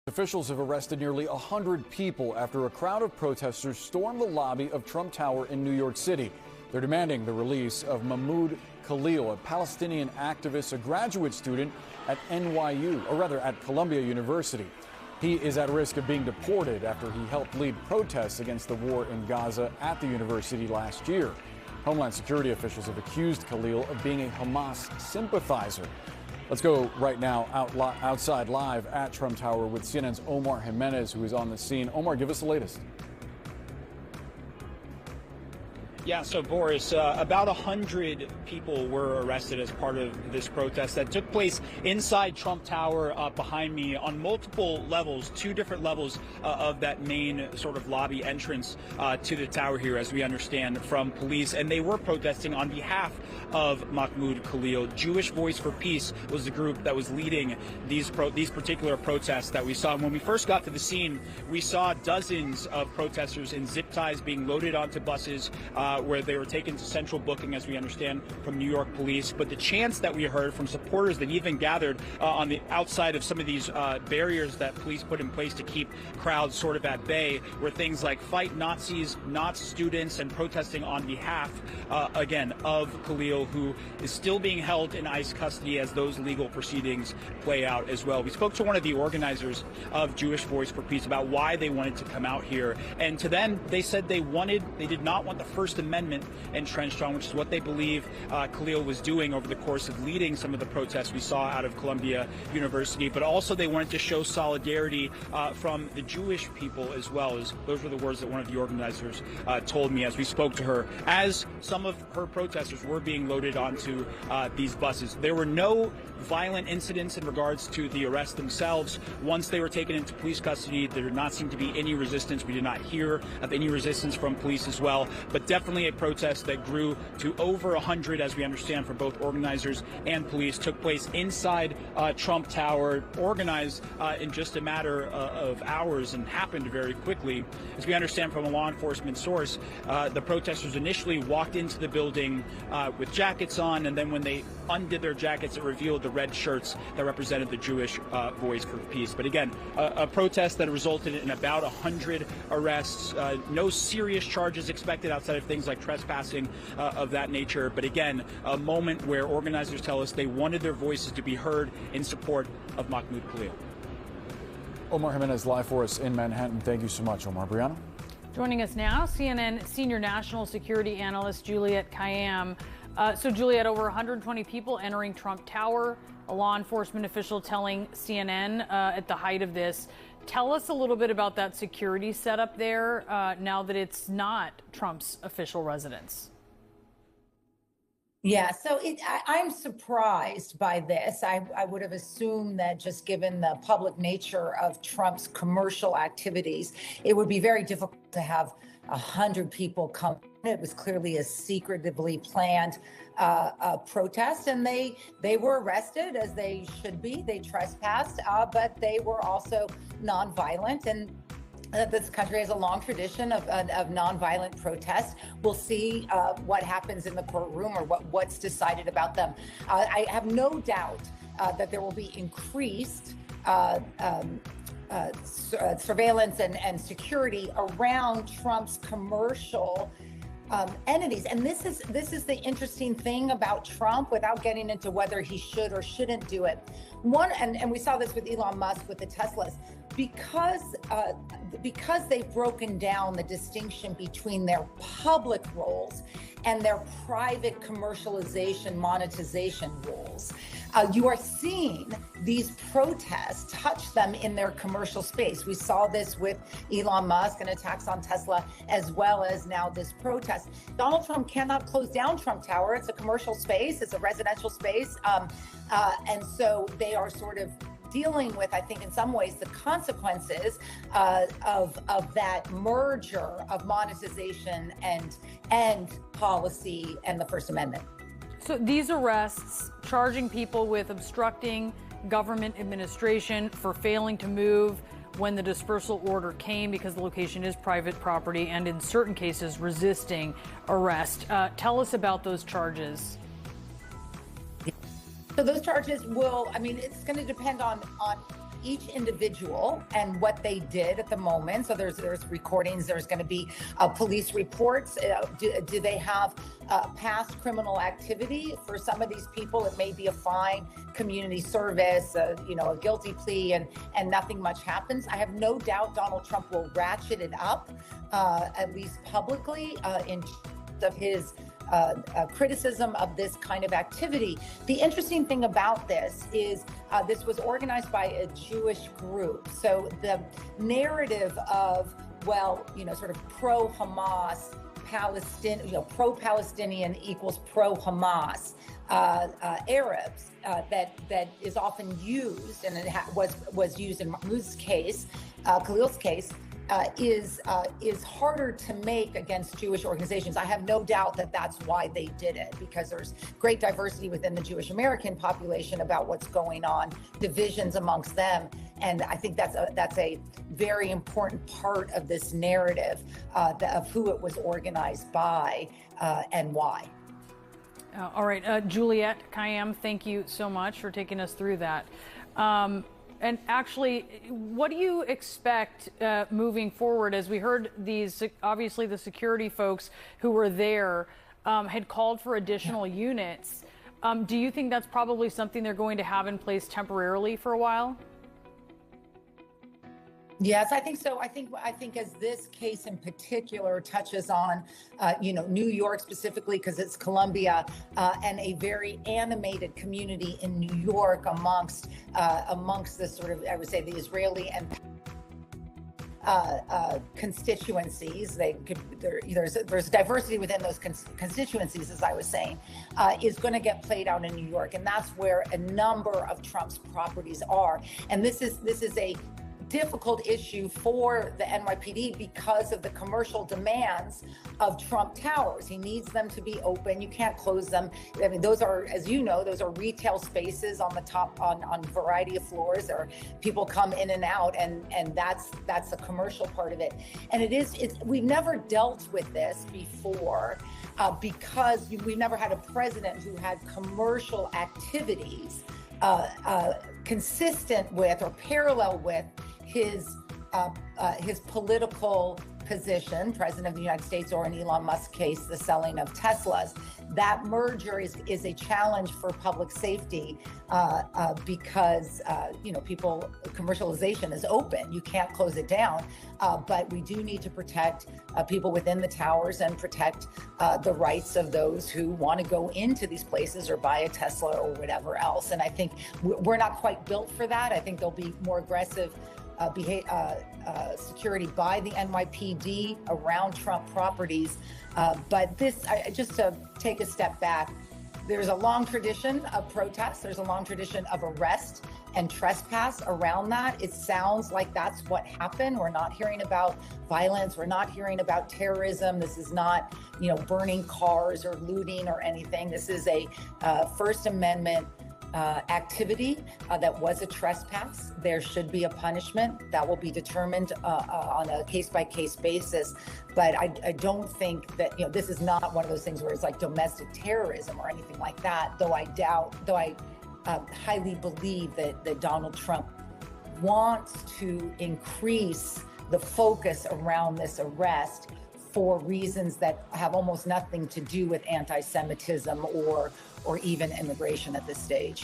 Officials have arrested nearly 100 people after a crowd of protesters stormed the lobby of Trump Tower in New York City. They're demanding the release of Mahmoud Khalil, a Palestinian activist, a graduate student at at Columbia University. He is at risk of being deported after he helped lead protests against the war in Gaza at the university last year. Homeland Security officials have accused Khalil of being a Hamas sympathizer. Let's go right now outside live at Trump Tower with CNN's Omar Jimenez, who is on the scene. Omar, give us the latest. Yeah, so Boris, about 100 people were arrested as part of this protest that took place inside Trump Tower behind me on multiple levels, 2 different levels of that main sort of lobby entrance to the tower here, as we understand from police. And they were protesting on behalf of Mahmoud Khalil. Jewish Voice for Peace was the group that was leading these particular protests that we saw. And when we first got to the scene, we saw dozens of protesters in zip ties being loaded onto buses where they were taken to central booking, as we understand from New York police. But the chants that we heard from supporters that even gathered on the outside of some of these barriers that police put in place to keep crowds sort of at bay were things like "Fight Nazis, not students," and protesting on behalf, again, of Khalil, who is still being held in ICE custody as those legal proceedings play out as well. We spoke to one of the organizers of Jewish Voice for Peace about why they wanted to come out here. And to them, they said they did not want the First Amendment entrenched on, which is what they believe Khalil was doing over the course of leading some of the protests we saw out of Columbia University. But also they wanted to show solidarity from the Jewish people as well. As those were the words that one of the organizers told me as we spoke to her, as some of her protesters were being loaded onto these buses. There were no violent incidents in regards to the arrest themselves. Once they were taken into police custody, there did not seem to be any resistance. We did not hear of any resistance from police as well, but definitely a protest that grew to over 100, as we understand from both organizers and police, took place inside Trump Tower, organized in just a matter of hours and happened very quickly. As we understand from a law enforcement source, the protesters initially walked into the building with jackets on, and then when they undid their jackets, it revealed the red shirts that represented the Jewish Voice for Peace. But again, a protest that resulted in about 100 arrests, no serious charges expected outside of things like trespassing of that nature. But again, a moment where organizers tell us they wanted their voices to be heard in support of Mahmoud Khalil. Omar Jimenez live for us in Manhattan. Thank you so much, Omar. Brianna? Joining us now, CNN senior national security analyst Juliette Kayyem. So, Juliette, over 120 people entering Trump Tower, a law enforcement official telling CNN at the height of this. Tell us a little bit about that security setup there now that it's not Trump's official residence. Yeah, so I'm surprised by this. I would have assumed that just given the public nature of Trump's commercial activities, it would be very difficult to have 100 people come. It was clearly a secretively planned protest, and they were arrested as they should be. They trespassed, but they were also nonviolent, and this country has a long tradition of nonviolent protest. We'll see what happens in the courtroom or what's decided about them. I have no doubt that there will be increased surveillance and security around Trump's commercial entities. And this is the interesting thing about Trump, without getting into whether he should or shouldn't do it. And we saw this with Elon Musk with the Teslas, because they've broken down the distinction between their public roles and their private commercialization, monetization roles. You are seeing these protests touch them in their commercial space. We saw this with Elon Musk and attacks on Tesla, as well as now this protest. Donald Trump cannot close down Trump Tower. It's a commercial space. It's a residential space. And so they are sort of dealing with, I think, in some ways, the consequences of that merger of monetization and policy and the First Amendment. So these arrests, charging people with obstructing government administration, for failing to move when the dispersal order came because the location is private property, and in certain cases resisting arrest. Tell us about those charges. So those charges will, I mean, it's going to depend on each individual and what they did at the moment. So there's recordings, there's going to be police reports. Do they have past criminal activity? For some of these people, it may be a fine, community service, a guilty plea, and nothing much happens. I have no doubt Donald Trump will ratchet it up, at least publicly, in of his criticism of this kind of activity. The interesting thing about this is this was organized by a Jewish group. So the narrative of, sort of pro-Hamas, pro-Palestinian equals pro-Hamas Arabs that is often used, and it was used in Mahmoud's case, Khalil's case, is harder to make against Jewish organizations. I have no doubt that that's why they did it, because there's great diversity within the Jewish American population about what's going on, divisions amongst them. And I think that's a very important part of this narrative of who it was organized by and why. All right, Juliette Kayyem, thank you so much for taking us through that. And actually, what do you expect moving forward? As we heard, obviously the security folks who were there had called for additional units. Do you think that's probably something they're going to have in place temporarily for a while? Yes, I think so. I think as this case in particular touches on, New York specifically, because it's Columbia, and a very animated community in New York amongst the sort of, I would say, the Israeli and constituencies. There's diversity within those constituencies, as I was saying, is going to get played out in New York, and that's where a number of Trump's properties are. And this is a difficult issue for the NYPD because of the commercial demands of Trump Towers. He needs them to be open. You can't close them. I mean, those are, as you know, those are retail spaces on the top, on a variety of floors. There are people come in and out, and that's the commercial part of it. And we've never dealt with this before because we've never had a president who had commercial activities consistent with or parallel with his political position, President of the United States, or in Elon Musk's case, the selling of Teslas. That merger is a challenge for public safety because commercialization is open. You can't close it down, but we do need to protect people within the towers and protect the rights of those who want to go into these places or buy a Tesla or whatever else. And I think we're not quite built for that. I think there'll be more aggressive security by the NYPD around Trump properties. But just to take a step back, there's a long tradition of protests. There's a long tradition of arrest and trespass around that. It sounds like that's what happened. We're not hearing about violence. We're not hearing about terrorism. This is not, burning cars or looting or anything. This is a First Amendment activity that was a trespass. There should be a punishment that will be determined on a case-by-case basis. But I don't think that, this is not one of those things where it's like domestic terrorism or anything like that, though I highly believe that Donald Trump wants to increase the focus around this arrest for reasons that have almost nothing to do with anti-Semitism or even immigration at this stage.